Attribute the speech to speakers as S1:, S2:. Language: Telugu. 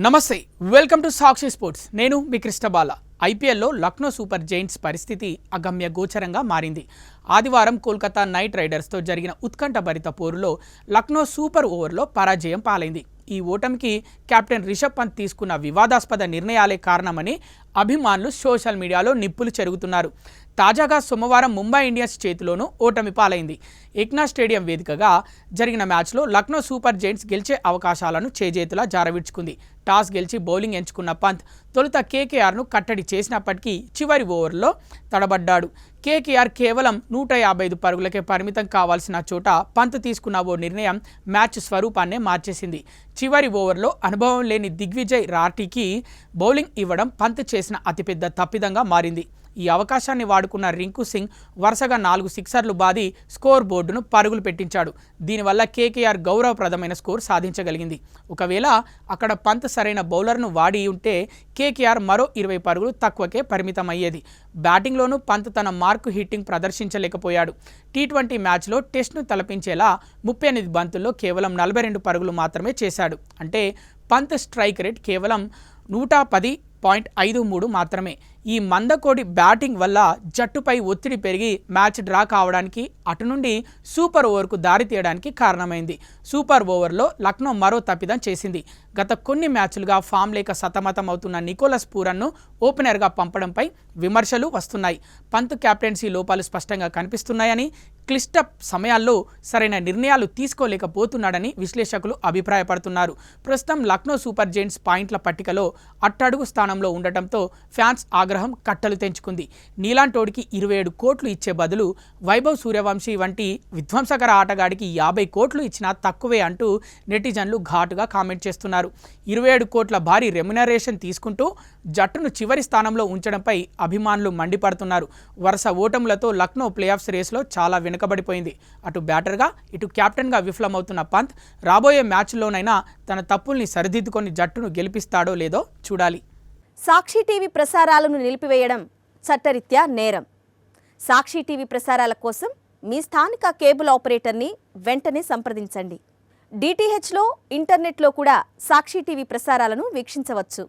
S1: నమస్తే, వెల్కమ్ టు సాక్షి స్పోర్ట్స్. నేను మీ కృష్ణబాల. ఐపీఎల్లో లక్నో సూపర్ జైంట్స్ పరిస్థితి అగమ్య గోచరంగా మారింది. ఆదివారం కోల్కతా నైట్ రైడర్స్తో జరిగిన ఉత్కంఠభరిత పోరులో లక్నో సూపర్ ఓవర్లో పరాజయం పాలైంది. ఈ ఓటమికి కెప్టెన్ రిషబ్ పంత్ తీసుకున్న వివాదాస్పద నిర్ణయాలే కారణమని అభిమానులు సోషల్ మీడియాలో నిప్పులు చెరుగుతున్నారు. తాజాగా సోమవారం ముంబై ఇండియన్స్ చేతిలోనూ ఓటమి పాలైంది. ఏక్నా స్టేడియం వేదికగా జరిగిన మ్యాచ్లో లక్నో సూపర్ జైంట్స్ గెలిచే అవకాశాలను చేజేతులా జారవిడ్చుకుంది. టాస్ గెలిచి బౌలింగ్ ఎంచుకున్న పంత్ తొలుత కేకేఆర్ను కట్టడి చేసినప్పటికీ చివరి ఓవర్లో తడబడ్డాడు. కేకేఆర్ కేవలం 155 పరుగులకే పరిమితం కావాల్సిన చోట పంత్ తీసుకున్న ఓ నిర్ణయం మ్యాచ్ స్వరూపాన్నే మార్చేసింది. చివరి ఓవర్లో అనుభవం లేని దిగ్విజయ్ రాఠీకి బౌలింగ్ ఇవ్వడం పంత్ చేసిన అతిపెద్ద తప్పిదంగా మారింది. ఈ అవకాశాన్ని వాడుకున్న రింకు సింగ్ వరుసగా 4 సిక్సర్లు బాది స్కోర్ బోర్డును పరుగులు పెట్టించాడు. దీనివల్ల కేకేఆర్ గౌరవప్రదమైన స్కోర్ సాధించగలిగింది. ఒకవేళ అక్కడ పంత్ సరైన బౌలర్ను వాడి ఉంటే కేకేఆర్ మరో 20 పరుగులు తక్కువకే పరిమితమయ్యేది. బ్యాటింగ్లోనూ పంత్ తన మార్కు హిట్టింగ్ ప్రదర్శించలేకపోయాడు. టీ20 మ్యాచ్లో టెస్ట్ను తలపించేలా 38 బంతుల్లో కేవలం 42 పరుగులు మాత్రమే చేశాడు. అంటే పంత్ స్ట్రైక్ రేట్ కేవలం 110.53 మాత్రమే. ఈ మందకోడి బ్యాటింగ్ వల్ల జట్టుపై ఒత్తిడి పెరిగి మ్యాచ్ డ్రా కావడానికి, అటు నుండి సూపర్ ఓవర్కు దారి తీయడానికి కారణమైంది. సూపర్ ఓవర్లో లక్నో మరో తప్పిదం చేసింది. గత కొన్ని మ్యాచ్లుగా ఫామ్ లేక సతమతం అవుతున్న నికోలస్ పూరన్ను ఓపెనర్గా పంపడంపై విమర్శలు వస్తున్నాయి. పంత్ కెప్టెన్సీ లోపాలు స్పష్టంగా కనిపిస్తున్నాయని, క్లిష్ట సమయాల్లో సరైన నిర్ణయాలు తీసుకోలేకపోతున్నాడని విశ్లేషకులు అభిప్రాయపడుతున్నారు. ప్రస్తుతం లక్నో సూపర్ జైంట్స్ పాయింట్ల పట్టికలో అట్టడుగు స్థానంలో ఉండటంతో ఫ్యాన్స్ ఆగ్రహం కట్టలు తెంచుకుంది. నీలాంటోడికి 27 కోట్లు ఇచ్చే బదులు వైభవ్ సూర్యవంశీ వంటి విధ్వంసకర ఆటగాడికి 50 కోట్లు ఇచ్చినా తక్కువే అంటూ నెటిజన్లు ఘాటుగా కామెంట్ చేస్తున్నారు. 27 కోట్ల భారీ రెమ్యునరేషన్ తీసుకుంటూ జట్టును చివరి స్థానంలో ఉంచడంపై అభిమానులు మండిపడుతున్నారు. వరుస ఓటములతో లక్నో ప్లేఆఫ్స్ రేస్లో చాలా వెనుకబడిపోయింది. అటు బ్యాటర్గా, ఇటు కెప్టెన్గా విఫలమవుతున్న పంత్ రాబోయే మ్యాచ్లోనైనా తన తప్పుల్ని సరిదిద్దుకొని జట్టును గెలిపిస్తాడో లేదో చూడాలి.
S2: సాక్షి టీవీ ప్రసారాలను నిలిపివేయడం చట్టరీత్యా నేరం. సాక్షి టీవీ ప్రసారాల కోసం మీ స్థానిక కేబుల్ ఆపరేటర్ని వెంటనే సంప్రదించండి. డిటిహెచ్లో, ఇంటర్నెట్లో కూడా సాక్షి టీవీ ప్రసారాలను వీక్షించవచ్చు.